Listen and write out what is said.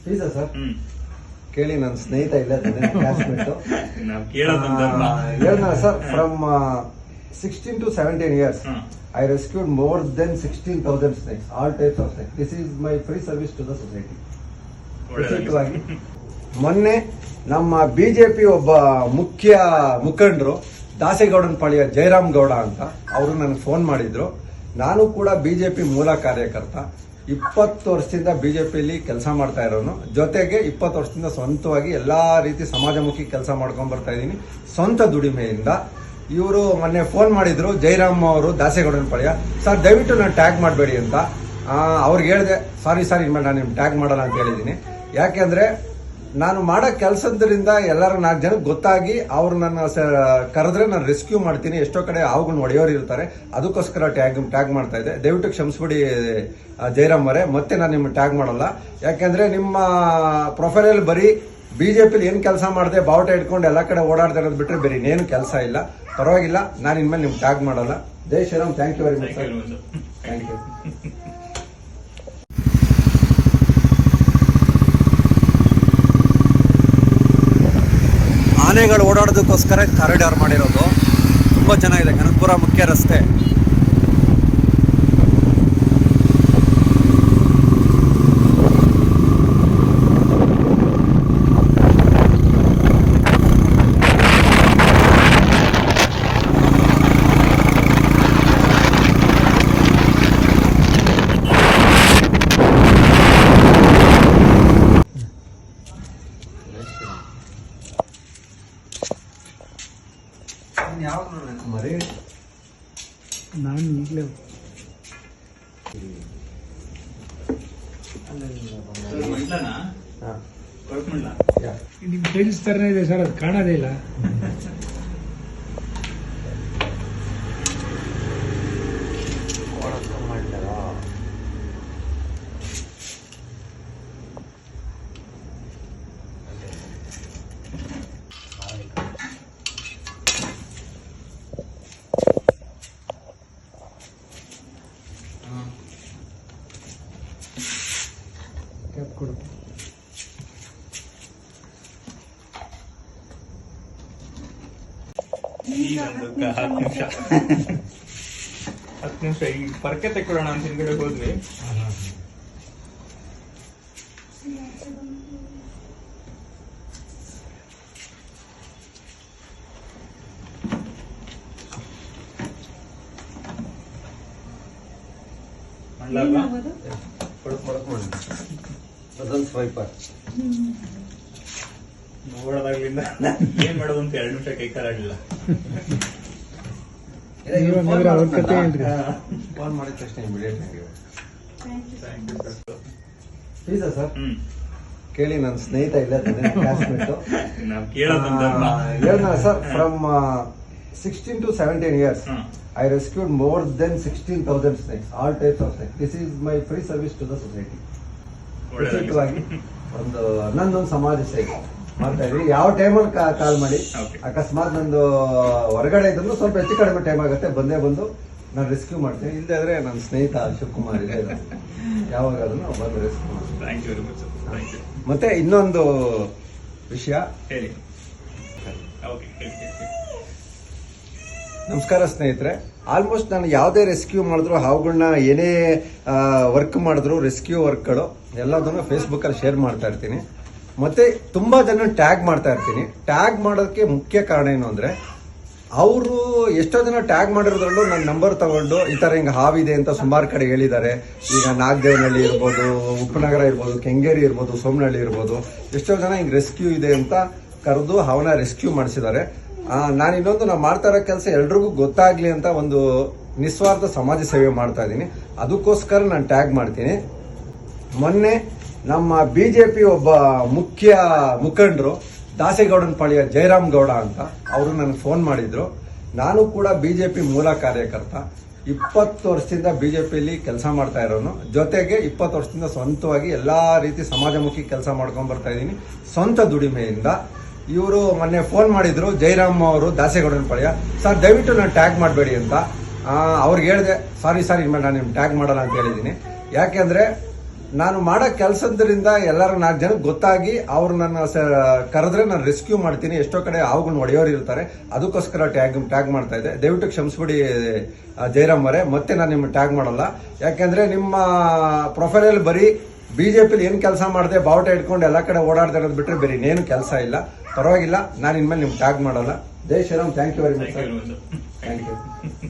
ಫೀಸಾ sir ಕೇಳಿ ನನ್ನ ಸ್ನೇಹಿತ ಇಲ್ಲ ಕ್ಲಾಸ್ಮೇಟ್ ಹೇಳಿದ sir from 16 to 17 years I rescued more than 16,000 snakes, all types of snakes. This is my free service to the society. ಮೊನ್ನೆ ನಮ್ಮ BJP ಒಬ್ಬ ಮುಖ್ಯ ಮುಖಂಡರು ದಾಸೇಗೌಡನ ಪಾಳ್ಯ ಜಯರಾಮ್ ಗೌಡ ಅಂತ ಅವರು ನನಗೆ ಫೋನ್ ಮಾಡಿದ್ರು. ನಾನು ಕೂಡ ಬಿಜೆಪಿ ಮೂಲ ಕಾರ್ಯಕರ್ತ, 20 ವರ್ಷದಿಂದ ಬಿಜೆಪಿಯಲ್ಲಿ ಕೆಲಸ ಮಾಡ್ತಾ ಇರೋನು, ಜೊತೆಗೆ 20 ವರ್ಷದಿಂದ ಸ್ವಂತವಾಗಿ ಎಲ್ಲಾ ರೀತಿ ಸಮಾಜಮುಖಿ ಕೆಲಸ ಮಾಡ್ಕೊಂಡ್ ಬರ್ತಾ ಇದ್ದೀನಿ ಸ್ವಂತ ದುಡಿಮೆಯಿಂದ. ಇವರು ಮೊನ್ನೆ ಫೋನ್ ಮಾಡಿದ್ರು, ಜಯರಾಮ್ ಅವರು ದಾಸೇಗೌಡನ ಪಾಳ್ಯ, ಸರ್ ದಯವಿಟ್ಟು ನಾನು ಟ್ಯಾಗ್ ಮಾಡಬೇಡಿ ಅಂತ. ಅವ್ರಿಗೆ ಹೇಳಿದೆ, ಸಾರಿ ಇನ್ಮೇಲೆ ನಾನು ನಿಮ್ಗೆ ಟ್ಯಾಗ್ ಮಾಡಲ್ಲ ಅಂತ ಹೇಳಿದ್ದೀನಿ. ಯಾಕೆಂದ್ರೆ ನಾನು ಮಾಡೋ ಕೆಲಸದಿಂದ ಎಲ್ಲರೂ 4 ಜನಕ್ಕೆ ಗೊತ್ತಾಗಿ ಅವ್ರು ನನ್ನ ಕರೆದ್ರೆ ನಾನು ರೆಸ್ಕ್ಯೂ ಮಾಡ್ತೀನಿ. ಎಷ್ಟೋ ಕಡೆ ಹಾವುಗಳನ್ನ ಹೊಡೆಯೋರು ಇರ್ತಾರೆ, ಅದಕ್ಕೋಸ್ಕರ ಟ್ಯಾಗ್ ಮಾಡ್ತಾ ಇದ್ದೆ. ದಯವಿಟ್ಟು ಕ್ಷಮಿಸ್ಬಿಡಿ ಜಯರಾಮ್ ಅವರೇ, ಮತ್ತೆ ನಾನು ನಿಮ್ಗೆ ಟ್ಯಾಗ್ ಮಾಡಲ್ಲ. ಯಾಕೆಂದ್ರೆ ನಿಮ್ಮ ಪ್ರೊಫೈಲಲ್ಲಿ ಬರೀ ಬಿಜೆಪಿಲಿ ಏನು ಕೆಲಸ ಮಾಡಿದೆ, ಬಾವುಟ ಇಟ್ಕೊಂಡು ಎಲ್ಲ ಕಡೆ ಓಡಾಡ್ತಾ ಇರೋದು ಬಿಟ್ಟರೆ ಬೇರೆ ಇನ್ನೇನು ಕೆಲಸ ಇಲ್ಲ. ಪರವಾಗಿಲ್ಲ, ನಾನು ಇನ್ಮೇಲೆ ನಿಮ್ಗೆ ಟ್ಯಾಗ್ ಮಾಡಲ್ಲ. ಜೈ Shriram. Thank you very much sir. Thank you. ಆನೆಗಳು ಓಡಾಡೋದಕ್ಕೋಸ್ಕರ ಕಾರಿಡಾರ್ ಮಾಡಿರೋದು ತುಂಬ ಚೆನ್ನಾಗಿದೆ. ಕನಕಪುರ ಮುಖ್ಯ ರಸ್ತೆ. ಯಾವಾಗ ನೋಡ್ಬೇಕು ಮರಿ? ನಾನು ಈಗಲೇ ನಿಮ್ ಟೈಲ್ಸ್ ತರನೇ ಇದೆ ಸರ್, ಅದು ಕಾಣೋದೇ ಇಲ್ಲ. ಕೊಡು. ಹತ್ತು ನಿಮಿಷ ಈ ಪರ್ಕೆ ತೆಕ್ಕೊಳ್ಳೋಣ ಅಂತ ಹಿಂದ್ಗಡೆ ಹೋದ್ವಿ. ನೋಡೋದಾಗ್ಲಿಂದ ಏನ್ ಮಾಡೋದು ಅಂತ 2 ನಿಮಿಷ ಕೈ ಕಾಲಾಗಲಿಲ್ಲ. ಫೋನ್ ಮಾಡಿದ ತಕ್ಷಣ ಇಮಿಡಿಯೇಟ್ ಫೀಸಾ ಸರ್ ಕೇಳಿ ನನ್ನ ಸ್ನೇಹಿತ ಇಲ್ಲ ಕ್ಲಾಸ್ಮೇಟ್ ಹೇಳಿದ sir from 16 to 17 years I rescued more than 16,000 snakes, all types of snakes. This is my free service to the society. ಒಂದು ನನ್ನೊಂದು ಸಮಾಜ ಸೇವೆ ಮಾಡ್ತಾ ಇದ್ವಿ. ಯಾವ ಟೈಮಲ್ಲಿ ಕಾಲ್ ಮಾಡಿ, ಅಕಸ್ಮಾತ್ ನಂದು ಹೊರಗಡೆ ಇದ್ರು ಸ್ವಲ್ಪ ಹೆಚ್ಚು ಕಡಿಮೆ ಟೈಮ್ ಆಗುತ್ತೆ, ಬಂದು ನಾನು ರೆಸ್ಕ್ಯೂ ಮಾಡ್ತೀನಿ. ಇಲ್ಲದೆ ಇದ್ರೆ ನನ್ನ ಸ್ನೇಹಿತ ಶಿವಕುಮಾರ್ ಇದೆ, ಯಾವಾಗಾದ್ರೂ ಬಂದು ರೆಸ್ಕ್ಯೂ ಮಾಡ್ತೀನಿ. ಮತ್ತೆ ಇನ್ನೊಂದು ವಿಷಯ ಹೇಳಿ. ನಮಸ್ಕಾರ ಸ್ನೇಹಿತರೆ. ಆಲ್ಮೋಸ್ಟ್ ನಾನು ಯಾವುದೇ ರೆಸ್ಕ್ಯೂ ಮಾಡಿದ್ರು, ಹಾವುಗಳನ್ನ ಏನೇ ವರ್ಕ್ ಮಾಡಿದ್ರು, ರೆಸ್ಕ್ಯೂ ವರ್ಕ್ಗಳು ಎಲ್ಲದನ್ನು ಫೇಸ್ಬುಕ್ಕಲ್ಲಿ ಶೇರ್ ಮಾಡ್ತಾ ಇರ್ತೀನಿ. ಮತ್ತೆ ತುಂಬಾ ಜನ ಟ್ಯಾಗ್ ಮಾಡ್ತಾ ಇರ್ತೀನಿ. ಟ್ಯಾಗ್ ಮಾಡೋದಕ್ಕೆ ಮುಖ್ಯ ಕಾರಣ ಏನು ಅಂದ್ರೆ, ಅವರು ಎಷ್ಟೋ ಜನ ಟ್ಯಾಗ್ ಮಾಡಿರೋದ್ರಲ್ಲೂ ನನ್ನ ನಂಬರ್ ತಗೊಂಡು ಈ ಥರ ಹಿಂಗೆ ಹಾವಿದೆ ಅಂತ ಸುಮಾರು ಕಡೆ ಹೇಳಿದ್ದಾರೆ. ಈಗ ನಾಗದೇವನಹಳ್ಳಿ ಇರ್ಬೋದು, ಉಪನಗರ ಇರ್ಬೋದು, ಕೆಂಗೇರಿ ಇರ್ಬೋದು, ಸೋಮನಹಳ್ಳಿ ಇರ್ಬೋದು, ಎಷ್ಟೋ ಜನ ಹಿಂಗೆ ರೆಸ್ಕ್ಯೂ ಇದೆ ಅಂತ ಕರೆದು ಹಾವನ್ನ ರೆಸ್ಕ್ಯೂ ಮಾಡಿಸಿದ್ದಾರೆ. ನಾನು ಇನ್ನೊಂದು ನಾವು ಮಾಡ್ತಾ ಇರೋ ಕೆಲಸ ಎಲ್ರಿಗೂ ಗೊತ್ತಾಗ್ಲಿ ಅಂತ ಒಂದು ನಿಸ್ವಾರ್ಥ ಸಮಾಜ ಸೇವೆ ಮಾಡ್ತಾ ಇದ್ದೀನಿ. ಅದಕ್ಕೋಸ್ಕರ ನಾನು ಟ್ಯಾಗ್ ಮಾಡ್ತೀನಿ. ಮೊನ್ನೆ ನಮ್ಮ ಬಿಜೆಪಿ ಒಬ್ಬ ಮುಖ್ಯ ಮುಖಂಡರು ದಾಸೇಗೌಡನ ಪಾಳ್ಯ ಜಯರಾಮ್ ಗೌಡ ಅಂತ ಅವರು ನನಗೆ ಫೋನ್ ಮಾಡಿದ್ರು. ನಾನು ಕೂಡ ಬಿಜೆಪಿ ಮೂಲ ಕಾರ್ಯಕರ್ತ, 20 ವರ್ಷದಿಂದ ಬಿಜೆಪಿಯಲ್ಲಿ ಕೆಲಸ ಮಾಡ್ತಾ ಇರೋನು, ಜೊತೆಗೆ 20 ವರ್ಷದಿಂದ ಸ್ವಂತವಾಗಿ ಎಲ್ಲಾ ರೀತಿ ಸಮಾಜಮುಖಿ ಕೆಲಸ ಮಾಡ್ಕೊಂಡ್ ಬರ್ತಾ ಇದ್ದೀನಿ ಸ್ವಂತ ದುಡಿಮೆಯಿಂದ. ಇವರು ಮೊನ್ನೆ ಫೋನ್ ಮಾಡಿದ್ರು, ಜಯರಾಮ್ ಅವರು ದಾಸೇಗೌಡನ ಪಾಳ್ಯ, ಸರ್ ದಯವಿಟ್ಟು ನಾನು ಟ್ಯಾಗ್ ಮಾಡಬೇಡಿ ಅಂತ. ಅವ್ರಿಗೆ ಹೇಳಿದೆ, ಸಾರಿ ಇನ್ಮೇಲೆ ನಾನು ನಿಮ್ಗೆ ಟ್ಯಾಗ್ ಮಾಡಲ್ಲ ಅಂತ ಹೇಳಿದ್ದೀನಿ. ಯಾಕೆಂದ್ರೆ ನಾನು ಮಾಡೋ ಕೆಲಸದಿಂದ ಎಲ್ಲರೂ 4 ಜನಕ್ಕೆ ಗೊತ್ತಾಗಿ ಅವ್ರು ನನ್ನ ಕರೆದ್ರೆ ನಾನು ರೆಸ್ಕ್ಯೂ ಮಾಡ್ತೀನಿ. ಎಷ್ಟೋ ಕಡೆ ಹಾವುಗಳನ್ನ ಹೊಡೆಯೋರು ಇರ್ತಾರೆ, ಅದಕ್ಕೋಸ್ಕರ ಟ್ಯಾಗ್ ಮಾಡ್ತಾ ಇದ್ದೆ. ದಯವಿಟ್ಟು ಕ್ಷಮಿಸ್ಬಿಡಿ ಜಯರಾಮ್ ಅವರೇ, ಮತ್ತೆ ನಾನು ನಿಮ್ಮ ಟ್ಯಾಗ್ ಮಾಡಲ್ಲ. ಯಾಕೆಂದ್ರೆ ನಿಮ್ಮ ಪ್ರೊಫೈಲಲ್ಲಿ ಬರೀ ಬಿಜೆಪಿಲಿ ಏನು ಕೆಲಸ ಮಾಡಿದೆ, ಬಾವುಟ ಇಟ್ಕೊಂಡು ಎಲ್ಲ ಕಡೆ ಓಡಾಡ್ತಾ ಇರೋದು ಬಿಟ್ಟರೆ ಬೇರೆ ಇನ್ನೇನು ಕೆಲಸ ಇಲ್ಲ. ಪರವಾಗಿಲ್ಲ, ನಾನು ಇನ್ಮೇಲೆ ನಿಮ್ಗೆ ಟ್ಯಾಗ್ ಮಾಡಲ್ಲ. ಜೈ Shriram. Thank you very much sir. Thank you.